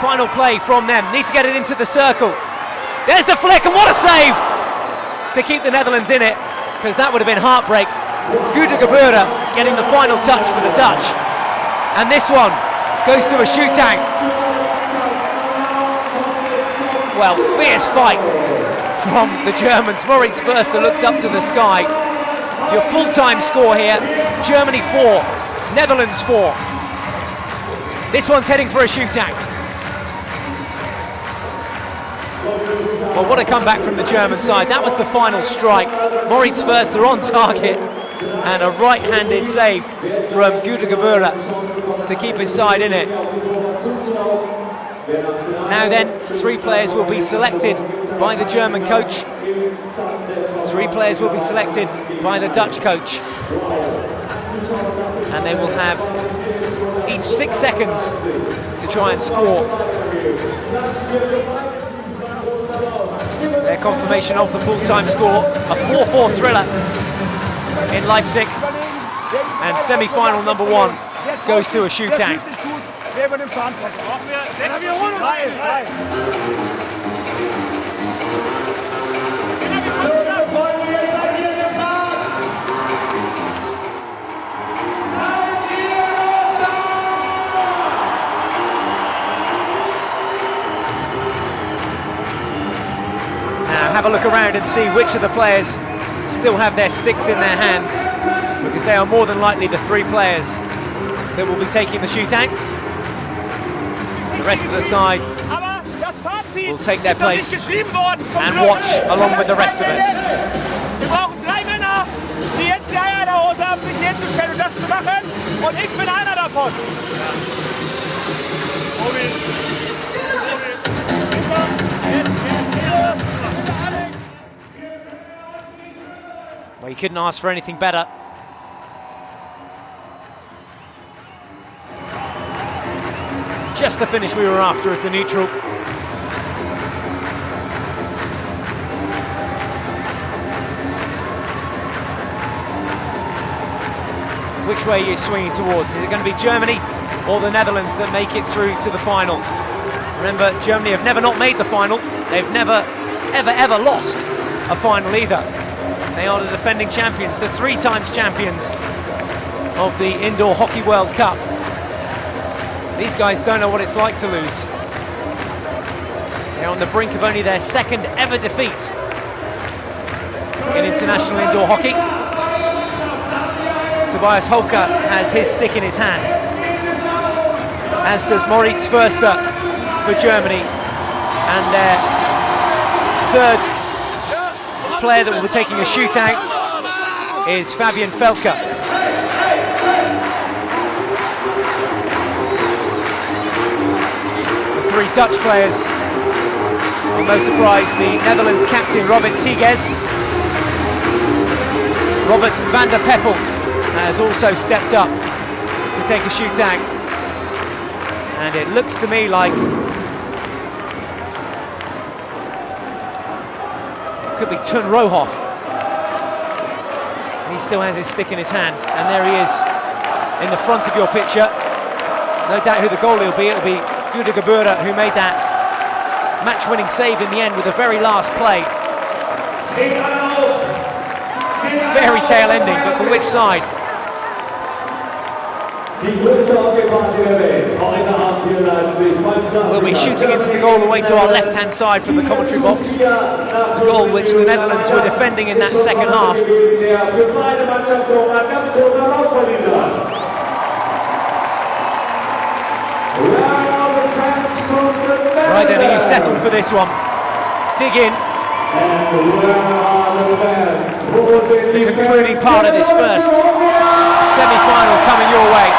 Final play from them. Need to get it into the circle. There's the flick, and what a save to keep the Netherlands in it, because that would have been heartbreak. Gude Gebure getting the final touch for the Dutch. And this one goes to a shootout. Well, fierce fight from the Germans. Moritz Förster looks up to the sky. Your full-time score here, Germany 4, Netherlands 4. This one's heading for a shootout. Well, what a comeback from the German side. That was the final strike. Moritz Förster on target, and a right-handed save from Gude Gebure to keep his side in it. Now then, 3 players will be selected by the German coach. 3 players will be selected by the Dutch coach. And they will have each 6 seconds to try and score. Their confirmation of the full-time score, a 4-4 thriller in Leipzig, and semi-final number 1 goes to a shootout. Now have a look around and see which of the players still have their sticks in their hands, because they are more than likely the 3 players that will be taking the shootouts. The rest of the side will take their place and watch along with the rest of us.
Wir brauchen 3 Männer, die jetzt die Eier in der Hose haben, sich hinzustellen und das zu machen. Und ich bin einer davon.
Well, you couldn't ask for anything better. Just the finish we were after as the neutral. Which way are you swinging towards? Is it going to be Germany or the Netherlands that make it through to the final? Remember, Germany have never not made the final. They've never, ever lost a final either. They are the defending champions, the 3 times champions of the Indoor Hockey World Cup. These guys don't know what it's like to lose. They're on the brink of only their 2nd ever defeat in international indoor hockey. Tobias Holker has his stick in his hand, as does Moritz Förster for Germany, and their 3rd player that will be taking a shootout is Fabian Felker. The 3 Dutch players, well, no surprise, the Netherlands captain Robert Tigges. Robert van der Peppel has also stepped up to take a shootout, and it looks to me like it could be Tun Rohoff. He still has his stick in his hand, and there he is in the front of your picture. No doubt who the goalie will be. It'll be Gude Gebure, who made that match-winning save in the end with the very last play. Fairy tale ending, but for which side? We'll be shooting into the goal away to our left-hand side from the commentary box. The goal which the Netherlands were defending in that second half. Right then, are you settled for this one? Dig in. The concluding part of this first semi-final coming your way.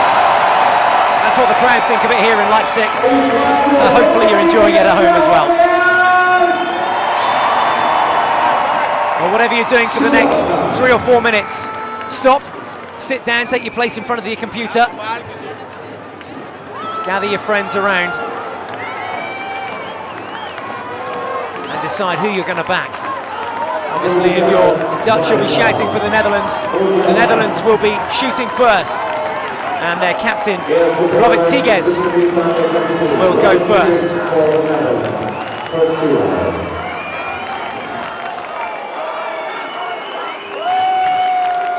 That's what the crowd think of it here in Leipzig. Hopefully you're enjoying it at home as well. Well, whatever you're doing for the next 3 or 4 minutes, stop, sit down, take your place in front of your computer, gather your friends around, and decide who you're going to back. Obviously, if you're Dutch, you'll be shouting for the Netherlands. The Netherlands will be shooting first, and their captain, Robert Tigges, will go first.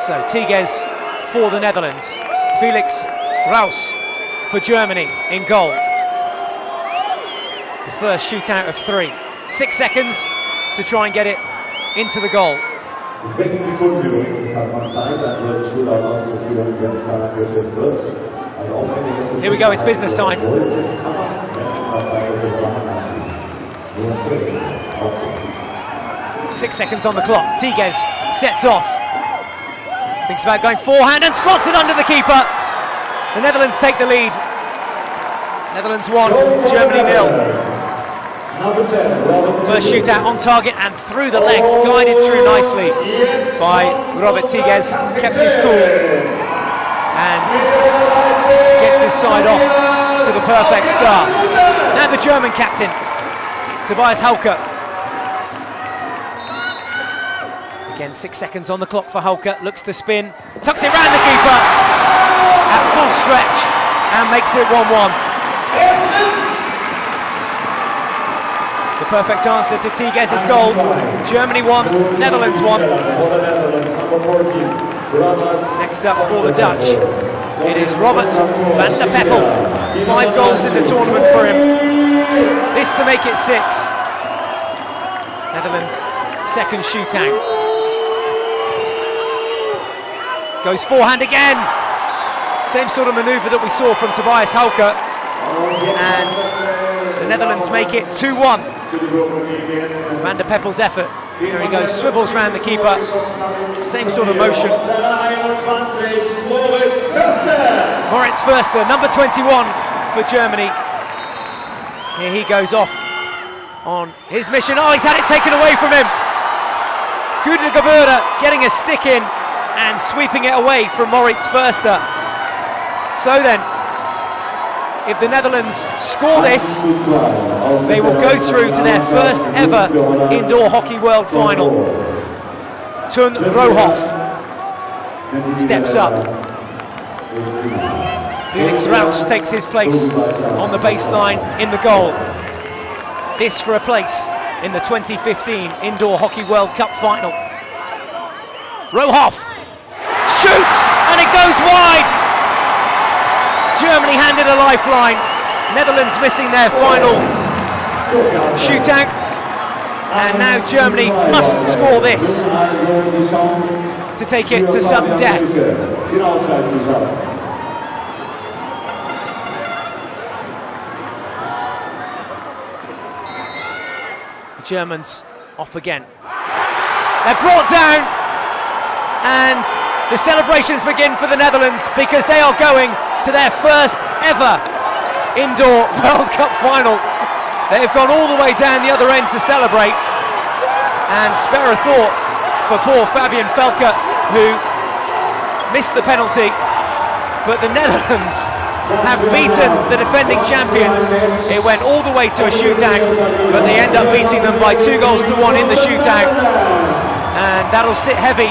So Tigges for the Netherlands, Felix Roos for Germany in goal. The first shootout of 3. 6 seconds to try and get it into the goal.
6 Sekunden übrigens hat man Zeit, dann wird die Schule auszuführen, wenn es dann angeführt wird. Also auch wenn ihr es
Here we go, it's business time. 6 seconds on the clock. Tigges sets off. Thinks about going forehand and slots it under the keeper. The Netherlands take the lead. Netherlands 1, Germany 0. First shootout on target and through the legs, guided through nicely by Robert Tigges, kept his cool and gets his side off to the perfect start. Now the German captain, Tobias Hauke. Again, 6 seconds on the clock for Hauke, looks to spin, tucks it round the keeper at full stretch and makes it 1-1. The perfect answer to Tigges' goal. Germany 1, Netherlands 1. Next up for the Dutch, it is Robert van der Peppel. 5 goals in the tournament for him. This to make it 6. Netherlands' second shootout. Goes forehand again. Same sort of manoeuvre that we saw from Tobias Hauke. And the Netherlands make it 2-1. Van der Peppel's effort. There he goes, swivels round the keeper. Same sort of motion. Moritz Förster, number 21 for Germany. Here he goes off on his mission. Oh, he's had it taken away from him. Gudde Gebauer getting a stick in and sweeping it away from Moritz Förster. So then, if the Netherlands score this, they will go through to their first ever Indoor Hockey World Final. Tun Rohoff steps up. Felix Roos takes his place on the baseline in the goal. This for a place in the 2015 Indoor Hockey World Cup Final. Rohoff shoots and it goes wide. Germany handed a lifeline. Netherlands missing their final shootout. And now Germany must score this to take it to sudden death. The Germans off again. They're brought down and the celebrations begin for the Netherlands because they are going to their first ever Indoor World Cup Final. They have gone all the way down the other end to celebrate, and spare a thought for poor Fabian Felke, who missed the penalty. But the Netherlands have beaten the defending champions. It went all the way to a shootout, but they end up beating them by 2-1 in the shootout, and that'll sit heavy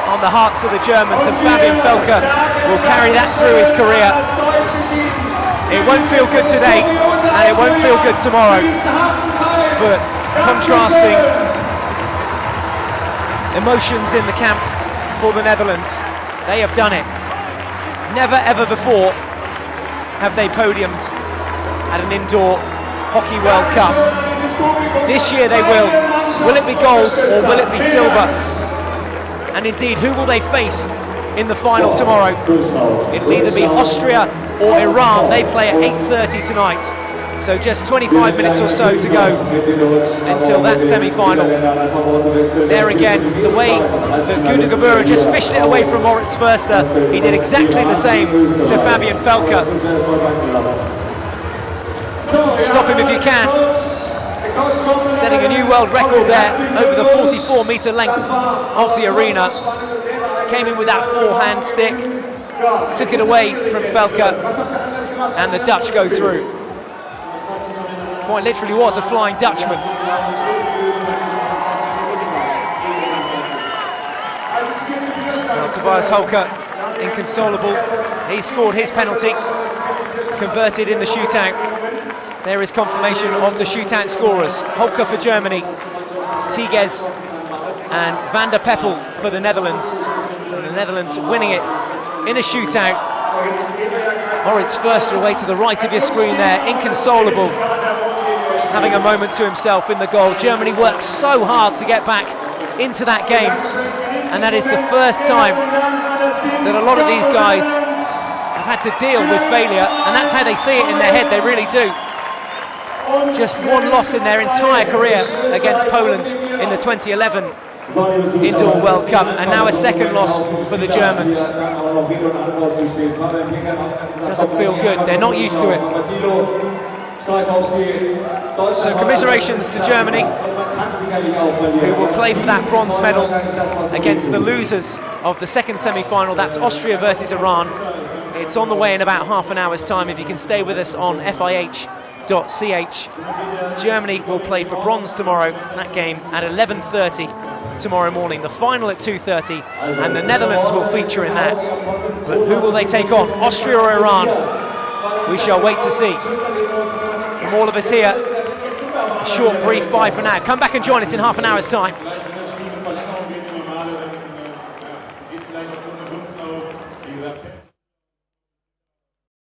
on the hearts of the Germans, and Fabian Felke will carry that through his career. It won't feel good today, and it won't feel good tomorrow, but contrasting emotions in the camp for the Netherlands. They have done it. Never ever before have they podiumed at an indoor Hockey World Cup. This year they will. Will it be gold or will it be silver? And indeed, who will they face in the final tomorrow? It'll either be Austria or Iran. They play at 8:30 tonight. So just 25 minutes or so to go until that semi-final. There again, the way that Gude Gebura just fished it away from Moritz Förster, he did exactly the same to Fabian Felke. Stop him if you can. Setting a new world record there over the 44-metre length of the arena. Came in with that forehand stick, took it away from Felke, and the Dutch go through. Quite literally was a Flying Dutchman. Well, Tobias Holke, inconsolable. He scored his penalty, converted in the shootout. There is confirmation of the shootout scorers. Holke for Germany, Tigges and Van der Peppel for the Netherlands. And the Netherlands winning it in a shootout. Moritz Förster away to the right of your screen there, inconsolable, having a moment to himself in the goal. Germany worked so hard to get back into that game, and that is the first time that a lot of these guys have had to deal with failure, and that's how they see it in their head, they really do. Just one loss in their entire career against Poland in the 2011 Indoor World Cup, and now a second loss for the Germans. Doesn't feel good, they're not used to it. So commiserations to Germany, who will play for that bronze medal against the losers of the second semi-final. That's Austria versus Iran. It's on the way in about half an hour's time, if you can stay with us on FIH.ch. Germany will play for bronze tomorrow, that game at 11:30 tomorrow morning. The final at 2:30, and the Netherlands will feature in that. But who will they take on, Austria or Iran? We shall wait to see. From all of us here, a short brief bye for now. Come back and join us in half an hour's time.